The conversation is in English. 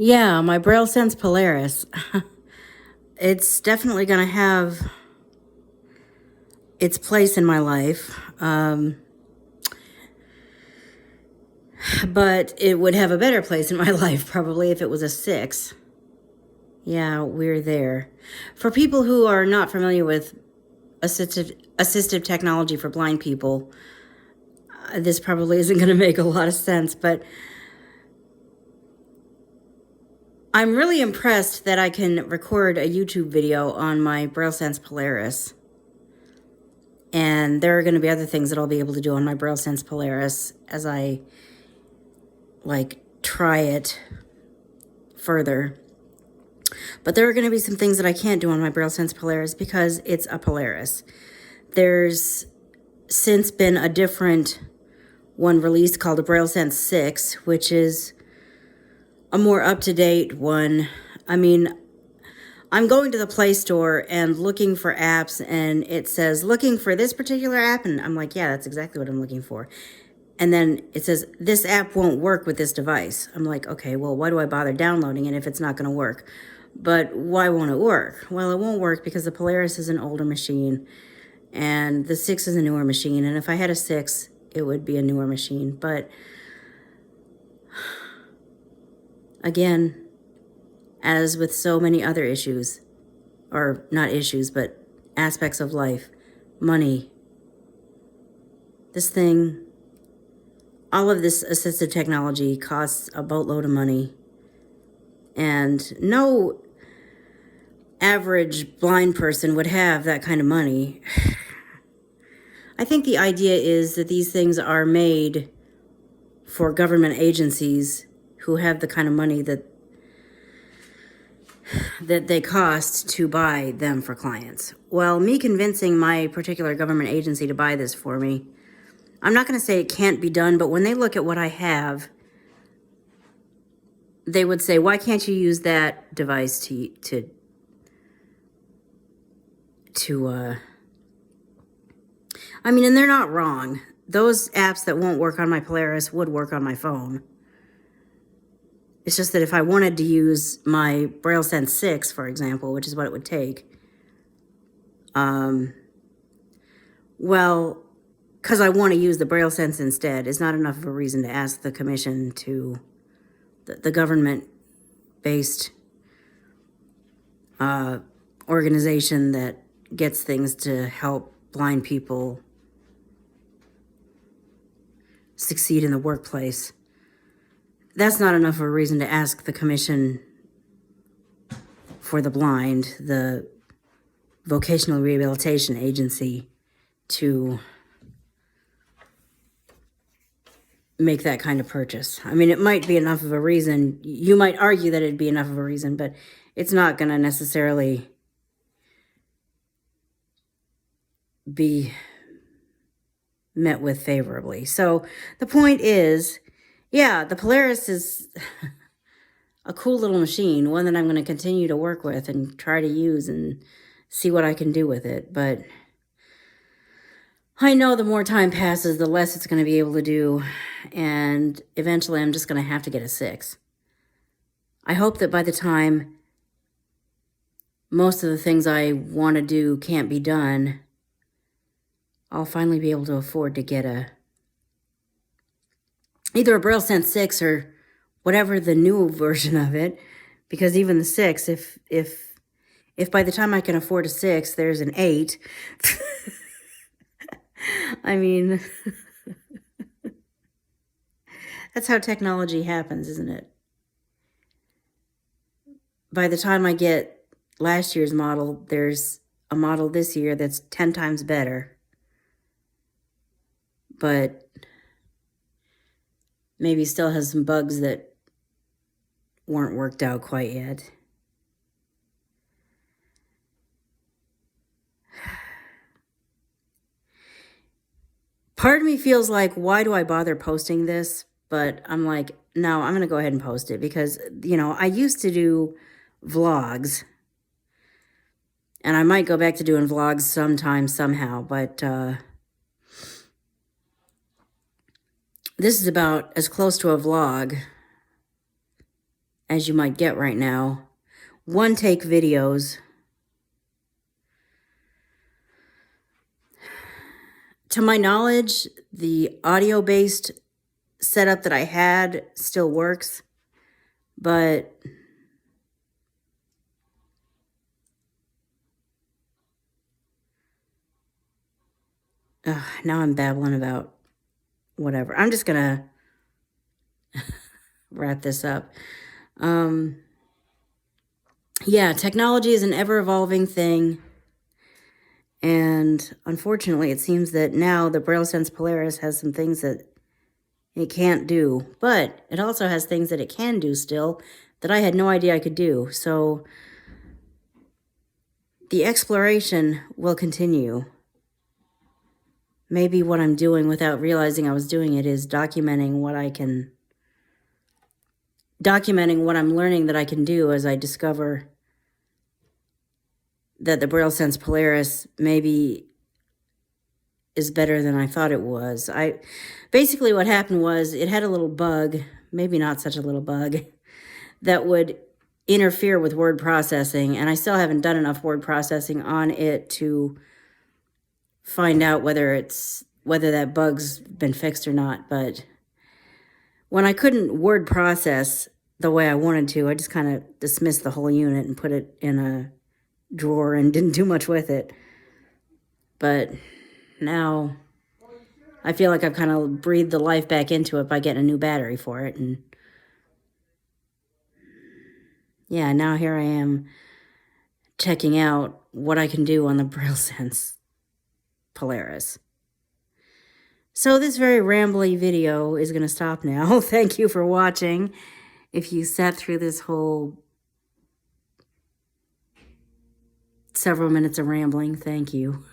Yeah, my Braille Sense Polaris. It's definitely going to have its place in my life, but it would have a better place in my life probably if it was a 6. Yeah, we're there. For people who are not familiar with assistive technology for blind people, this probably isn't going to make a lot of sense, but I'm really impressed that I can record a YouTube video on my Braille Sense Polaris. And there are going to be other things that I'll be able to do on my Braille Sense Polaris as I, try it further. But there are going to be some things that I can't do on my Braille Sense Polaris because it's a Polaris. There's since been a different one released called a Braille Sense 6, which is a more up-to-date one. I mean, I'm going to the Play Store and looking for apps, and it says, looking for this particular app, and I'm like, yeah, that's exactly what I'm looking for. And then it says, this app won't work with this device. I'm like, okay, well, why do I bother downloading it if it's not going to work? But why won't it work? Well, it won't work because the Polaris is an older machine, and the 6 is a newer machine, and if I had a 6, it would be a newer machine. But again, as with so many other issues, or not issues, but aspects of life, money, this thing, all of this assistive technology costs a boatload of money. And no average blind person would have that kind of money. I think the idea is that these things are made for government agencies who have the kind of money that they cost to buy them for clients. Well, me convincing my particular government agency to buy this for me, I'm not going to say it can't be done, but when they look at what I have, they would say, why can't you use that device to I mean, and they're not wrong. Those apps that won't work on my Polaris would work on my phone. It's just that if I wanted to use my Braille Sense 6, for example, which is what it would take, well, because I want to use the Braille Sense instead, is not enough of a reason to ask the commission to, the government-based organization that gets things to help blind people succeed in the workplace. That's not enough of a reason to ask the Commission for the Blind, the Vocational Rehabilitation Agency, to make that kind of purchase. I mean, it might be enough of a reason. You might argue that it'd be enough of a reason, but it's not going to necessarily be met with favorably. So the point is, yeah, the Polaris is a cool little machine, one that I'm going to continue to work with and try to use and see what I can do with it. But I know the more time passes, the less it's going to be able to do. And eventually I'm just going to have to get a 6. I hope that by the time most of the things I want to do can't be done, I'll finally be able to afford to get either a Braille Sense 6 or whatever the new version of it, because even the 6, if by the time I can afford a 6, there's an 8, I mean, that's how technology happens, isn't it? By the time I get last year's model, there's a model this year that's 10 times better, but maybe still has some bugs that weren't worked out quite yet. Part of me feels like, why do I bother posting this? But I'm like, no, I'm going to go ahead and post it because, I used to do vlogs. And I might go back to doing vlogs sometime, somehow. But this is about as close to a vlog as you might get right now. One-take videos. To my knowledge, the audio-based setup that I had still works, but now I'm babbling about whatever. I'm just gonna wrap this up. Yeah, technology is an ever-evolving thing. And unfortunately, it seems that now the Braille Sense Polaris has some things that it can't do. But it also has things that it can do still that I had no idea I could do. So the exploration will continue. Maybe what I'm doing without realizing I was doing it is documenting what I'm learning that I can do as I discover that the Braille Sense Polaris maybe is better than I thought it was. Basically what happened was it had a little bug, maybe not such a little bug, that would interfere with word processing, and I still haven't done enough word processing on it to find out whether that bug's been fixed or not. But when I couldn't word process the way I wanted to, I just kind of dismissed the whole unit and put it in a drawer and didn't do much with it. But now I feel like I've kind of breathed the life back into it by getting a new battery for it. And yeah, now here I am checking out what I can do on the Braille Sense Polaris. So this very rambly video is going to stop now. Thank you for watching. If you sat through this whole several minutes of rambling, thank you.